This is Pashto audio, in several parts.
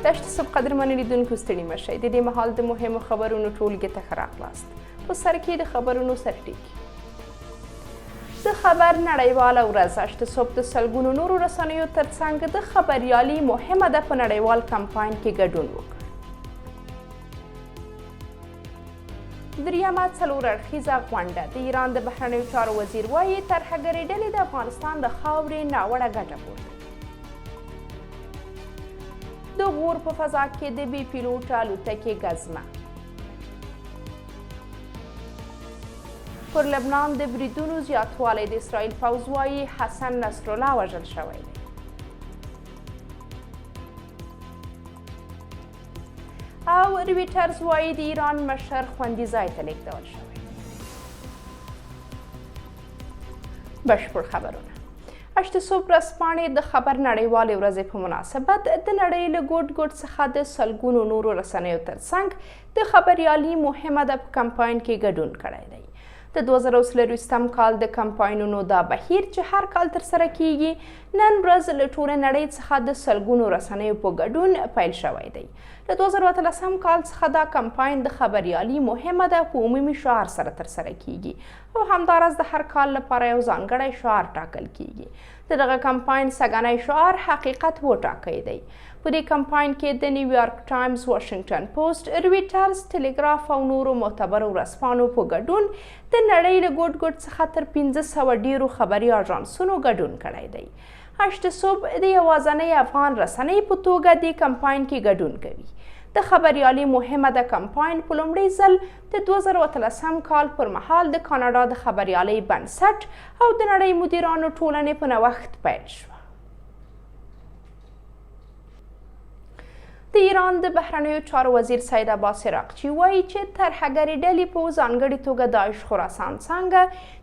داشت صبح قدرمن لیدونکو ستړي مشئ د دې مهال د مهمو خبرونو ټولګې ته ښه راغلاست. په سر کې د خبرونو سرټیکي. د خبر نړیواله ورځ هشت صبح د سلګونو نورو رسنیو ترڅنګ د خبریالي مهمه ده په نړیوال کمپاین کې ګډون وکړ. دریمه څلور اړخیزه غونډه د ایران د بهرنیو چارو وزیر وایي ترهګرې ډلې د افغانستان د خاورې ناوړه ګټه پورته. د غور په فضا کې د بې پیلوټه الوتکې ګزمه. پر لبنان د بریدونو زیاتوالی د اسرائیل پوځ وایي حسن نصرالله وژل شوی دی. او رویټرز وایي د ایران مشر خوندي ځای ته لیږدول شوی. بشپړ خبرونه. هشت صبح ورځپاڼې د خبر نړیوالې ورځې په مناسبت د نړۍ له ګوټ ګوټ څخه د سلګونو نورو رسنیو ترڅنګ د خبریالي مهمه ده په کمپاین کې ګډون کړی دی. د 2024 کال د کمپاینونو دا بهیر چې هر کال ترسره کیږي نن ورځ له ټولې نړۍ څخه د سلګونو رسنیو په ګډون پیل شوی دی. د 2013 کال څخه دا کمپاین د خبریالي مهمه ده په عمومي شعار سره ترسره کیږي او همداراز د هر کال لپاره یو ځانګړی شعار ټاکل کیږي. د دغه کمپاین سږنی شعار حقیقت وټاکئ دی. په دې کمپاین کې د نیویارک ټایمز، واشنگټن پوسټ، رویټرز، ټلګراف او نورو معتبرو ورځپاڼو په ګډون د نړۍ له ګوټ ګوټ څخه تر 1500 ډیرو خبري اژانسونو ګډون کړی دی. هشت صبح د یوازینۍ افغان رسنۍ په توګه دې کمپاین کې ګډون کوي. د خبریالي مهمه ده کمپاین په لومړي ځل د 2013 کال پر مهال د کاناډا د خبریالۍ بنسټ او د نړۍ مدیرانو ټولنې په نوښت پیل شو. د ایران د بهرنیو چارو وزیر سید عباس عراقچي وایي چې ترهګرې ډلې په ځانګړې توګه داعش خراسان څنګه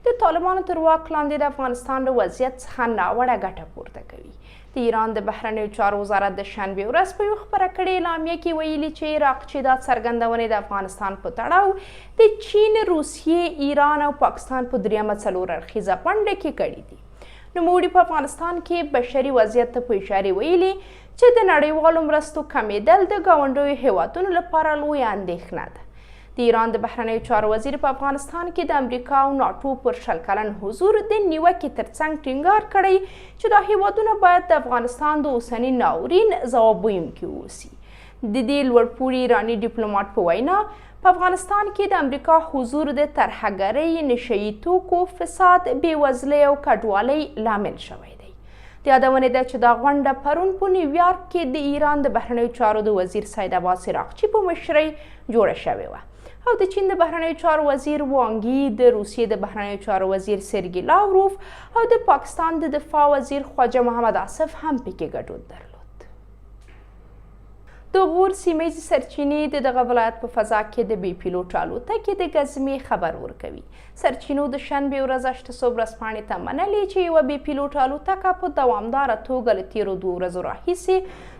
د طالبانو تر واک لاندې د افغانستان له وضعیت څخه ناوړه ګټه پورته کوي. د ایران د بهرنیو چارو وزارت د شنبې ورځ په یو خپره کړې اعلامیه کې ویلي چې عراقچي دا څرګندونې د افغانستان په تړاو د چین، روسیې، ایران او پاکستان په دریمه څلور اړخیزه غونډه کې کړي دي. نوموړي په افغانستان کې بشري وضعیت ته په اشاره ویلي چې د نړیوالو مرستو کمیدل د ګاونډیو هیوادونو لپاره لویه اندېښنه ده. د ایران د بهرنیو چارو وزیر په افغانستان کې د امریکا او ناټو پر 100 کلن حضور د نیوکې ترڅنګ ټینګار کړی چې دا هیوادونه باید د افغانستان د اوسني ناورین ځواب ویونکي واوسي. د دې لوړپوړي ایراني ډیپلوماټ په وینا په افغانستان کې د امریکا حضور د ترهګرۍ، نشهیي توکو، فساد، بېوزلۍ او کډوالۍ لامل شوی دی. د یادونې ده چې دا غونډه پرون په نیویارک کې د ایران د بهرنیو چارو د وزیر سید عباس عراقچي په مشرۍ جوړه شوې وه او د چین د بهرنیو چارو وزیر وانګي، د روسیې د بهرنیو چارو وزیر سرګي لاوروف او د پاکستان د دفاع وزیر خواجه محمد آصف هم پکې ګډون درلود. د غور سیمهیزې سرچینې د دغه ولایت په فضا کې د بې پیلوټه الوتکې د ګزمې خبر ورکوي. سرچینو د شنبې ورځ هشت صبح ورځپاڼې ته منلې چې یوه بې پیلوټه الوتکه په دوامداره توګه له تېرو 2 ورځو راهیسې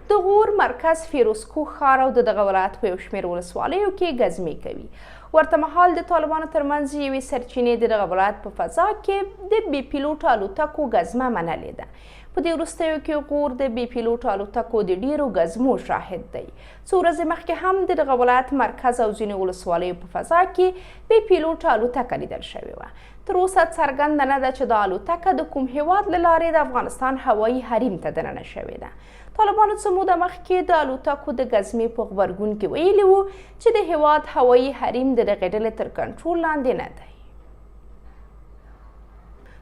د غور مرکز فیروزکوه ښار او د دغه ولایت په یو شمېر ولسوالیو کې ګزمې کوي. ورته مهال د طالبانو ترمنځ یوې سرچینې د دغه ولایت په فضا کې د بې پیلوټه الوتکو ګزمه منلې ده. په دې وروستیو کې غور د بې پیلوټه الوتکو د ډیرو ګزمو شاهد دی. څو ورځې مخکې هم د دغه ولایت مرکز او ځینې ولسوالیو په فضا کې بې پیلوټه الوتکه لیدل شوې وه. تر اوسه څرګنده نه ده چې دا الوتکه د کوم هیواد له لارې د افغانستان هوایي حریم ته دننه شوې ده. طالبانو څه موده مخکې د الوتکو د ګزمې په غبرګون کې ویلي وو چې د هیواد هوایي حریم د دغې ډلې تر کنټرول لاندې نه دی.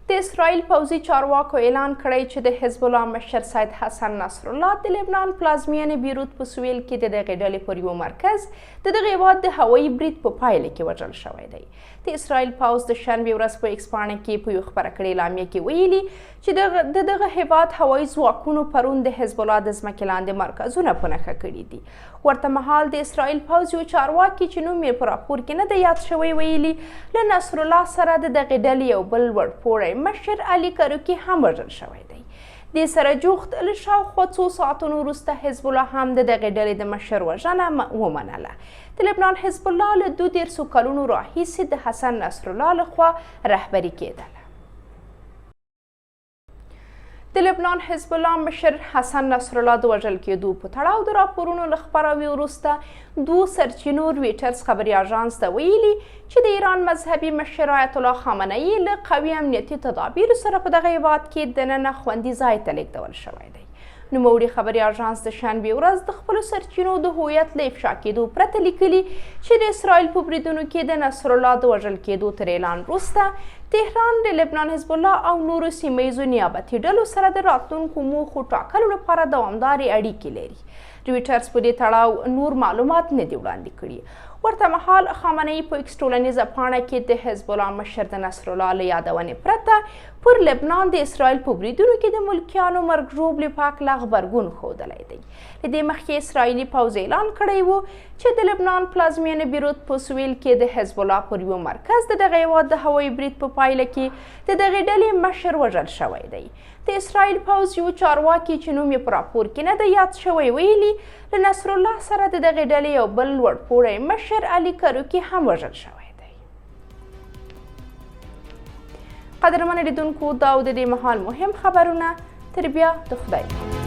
د اسرائیل پوځي چارواکو اعلان کړی چې د حزب الله مشر سید حسن نصرالله د لبنان پلازمینې بیروت په سویل کې د دغې ډلې پر یو مرکز د دغه هیواد د هوایي برید په پایله کې وژل شوی دی. د اسرائیل پوځ د شنبې ورځ په ایکس پاڼه کې په یو خپره کړې اعلامیه کې ویلي چې د دغه هیواد هوایي ځواکونو پرون د حزب الله د ځمکې لاندې مرکزونه په نښه کړي دي. ورته مهال د اسرائیل پوځ یو چارواکي چې نوم یې په راپور کې نه دی یاد شوی ویلي له نصرالله سره د دغې ډلې یو بل وړپوړی مشر علي کروکي هم وژل شوی دی. دې سره جوخت له شاوخوا 2 ساعتونو وروسته حزب الله هم د دغې ډلې د مشر وژنه ومنله. د لبنان حزب الله له 2 کلونو راهیسې د حسن نصرالله لخوا رهبري کېدله. د لبنان حزب الله مشر حسن نصرالله د وژل کېدو په تړاو د راپورونو له خپراوي وروسته دوو سرچینو رویټرز خبري اژانس ته ویلي چې د ایران مذهبي مشر آیت الله خامنه‌ای له قوي امنیتي تدابیرو سره په دغه هیواد کې دننه خوندي ځای ته لیږدول شوی دی. نوموړي خبري اژانس د شنبې ورځ د خپلو سرچینو د هویت له افشا کېدو پرته لیکلي چې د اسرائیل په بریدونو کې د نصرالله د وژل کېدو تر اعلان وروسته تهران د لبنان حزب الله او نورو سیمه نیابتي ډلو سره د راتلونکو موخو ټاکلو لپاره دوامدارې اړیکې لري. رویټرز په دې تړاو نور معلومات نه دي وړاندې کړي. ورته مهال خامنه‌ای په ایکس ټولنیزه پاڼه کې د حزب الله مشر د نصرالله له یادونې پرته پر لبنان د اسرائیل په بریدونو کې د ملکیانو مرګ ژوبلې په هکله غبرګون ښودلی دی. له دې مخکې اسرائیلي پوځ اعلان کړی و چې د لبنان پلازمینه بیروت په سویل کې د حزب الله پر یو مرکز د دغه هیواد د هوایي برید په پایله کې د دغې ډلې مشر وژل شوی دی. د اسرائیل پوځ یو چارواکي چې نوم یې په راپور کې نه دی یاد شوی ویلي له نصرالله سره د دغې ډلې یو بل لوړپوړی مشر علي کروکي هم وژل شوی دی. قدرمنو لیدونکو دا و د دې مهال مهم خبرونه. تر بیا د خدای